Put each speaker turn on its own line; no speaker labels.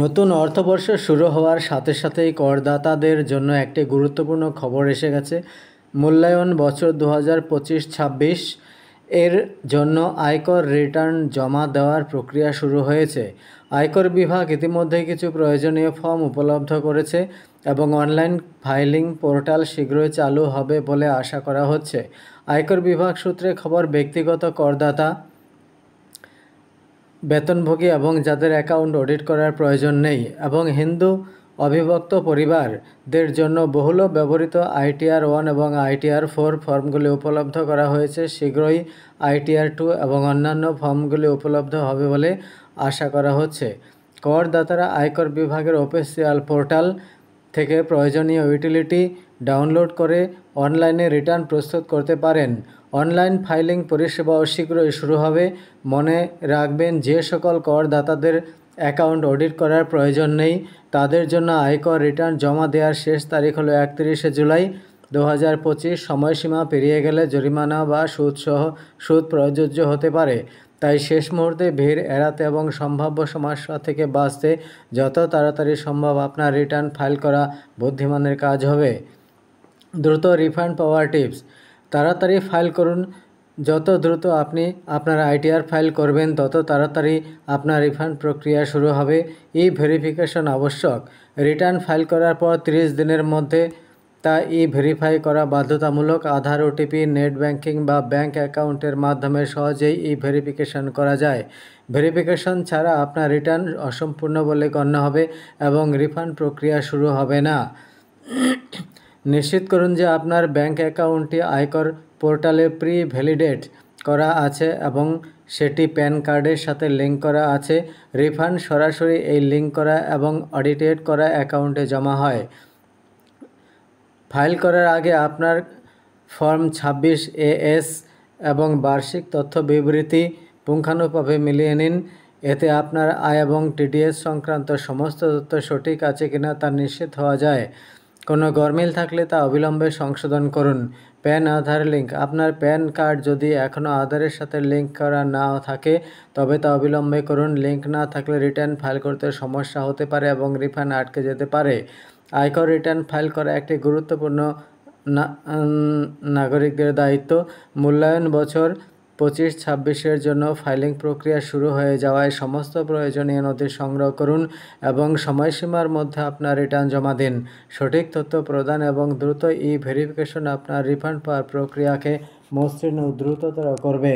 নতুন অর্থবর্ষ শুরু হওয়ার সাথে সাথেই করদাতাদের জন্য একটি গুরুত্বপূর্ণ খবর এসে গেছে। মূল্যায়ন বছর 2025-26 এর জন্য আয়কর রিটার্ন জমা দেওয়ার প্রক্রিয়া শুরু হয়েছে। আয়কর বিভাগ ইতিমধ্যে কিছু প্রয়োজনীয় ফর্ম উপলব্ধ করেছে এবং অনলাইন ফাইলিং পোর্টাল শীঘ্রই চালু হবে বলে আশা করা হচ্ছে। আয়কর বিভাগ সূত্রে খবর, ব্যক্তিগত করদাতা, বেতনভোগী এবং যাদের অ্যাকাউন্ট অডিট করার প্রয়োজন নেই এবং হিন্দু অবিভক্ত পরিবারদের জন্য বহুল ব্যবহৃত ITR-1 এবং ITR-4 ফর্মগুলি উপলব্ধ করা হয়েছে। শীঘ্রই ITR-2 এবং অন্যান্য ফর্মগুলি উপলব্ধ হবে বলে আশা করা হচ্ছে। করদাতারা আয়কর বিভাগের অফিসিয়াল পোর্টাল থেকে প্রয়োজনীয় ইউটিলিটি ডাউনলোড করে অনলাইনে রিটার্ন প্রস্তুত করতে পারেন। অনলাইন ফাইলিং পরিষেবাও শীঘ্রই শুরু হবে। মনে রাখবেন, যে সকল করদাতাদের অ্যাকাউন্ট অডিট করার প্রয়োজন নেই তাদের জন্য আয়কর রিটার্ন জমা দেওয়ার শেষ তারিখ হলো 31শে জুলাই 2025। সময়সীমা পেরিয়ে গেলে জরিমানা বা সুদ প্রযোজ্য হতে পারে। তাই শেষ মুহূর্তে ভিড় এড়াতে এবং সম্ভাব্য সমস্যা থেকে বাঁচতে যত তাড়াতাড়ি সম্ভব আপনার রিটার্ন ফাইল করা বুদ্ধিমানের কাজ হবে। দ্রুত রিফান্ড পাওয়ার টিপস। তাড়াতাড়ি ফাইল করুন। যত দ্রুত আপনি আপনার ITR ফাইল করবেন তত তাড়াতাড়ি আপনার রিফান্ড প্রক্রিয়া শুরু হবে। ভেরিফিকেশন আবশ্যক। রিটার্ন ফাইল করার পর 30 দিনের মধ্যে তা ভেরিফাই করা বাধ্যতামূলক। আধার, OTP, নেট ব্যাংকিং বা ব্যাংক অ্যাকাউন্টের মাধ্যমে সহজেই ভেরিফিকেশন করা যায়। ভেরিফিকেশন ছাড়া আপনার রিটার্ন অসম্পূর্ণ বলে গণ্য হবে এবং রিফান্ড প্রক্রিয়া শুরু হবে না। নিশ্চিত করুন যে আপনার ব্যাংক অ্যাকাউন্টটি আয়কর পোর্টালে ভ্যালিডেট করা আছে এবং সেটি প্যান কার্ডের সাথে লিঙ্ক করা আছে। রিফান্ড সরাসরি এই লিঙ্ক করা এবং অডিটেড করা অ্যাকাউন্টে জমা হয়। ফাইল করার আগে আপনার ফর্ম 26AS এবং বার্ষিক তথ্য বিবৃতি পুঙ্খানুপুঙ্খভাবে মিলিয়ে নিন। এতে আপনার আয় এবং TDS সংক্রান্ত সমস্ত তথ্য সঠিক আছে কিনা তা নিশ্চিত হওয়া যায়। কোনো গরমিল থাকলে তা অবিলম্বে সংশোধন করুন। প্যান আধার লিঙ্ক। আপনার প্যান কার্ড যদি এখনও আধারের সাথে লিঙ্ক করা নাও থাকে তবে তা অবিলম্বে করুন। লিঙ্ক না থাকলে রিটার্ন ফাইল করতে সমস্যা হতে পারে এবং রিফান্ড আটকে যেতে পারে। আয়কর রিটার্ন ফাইল করা একটি গুরুত্বপূর্ণ নাগরিকদের দায়িত্ব। মূল্যায়ন বছর 25-26 জন্য ফাইলিং প্রক্রিয়া শুরু হয়ে যাওয়ায় সমস্ত প্রয়োজনীয় নথি সংগ্রহ করুন এবং সময়সীমার মধ্যে আপনার রিটার্ন জমা দিন। সঠিক তথ্য প্রদান এবং দ্রুত ভেরিফিকেশন আপনার রিফান্ড পাওয়ার প্রক্রিয়াকে মসৃণ ও দ্রুততর করবে।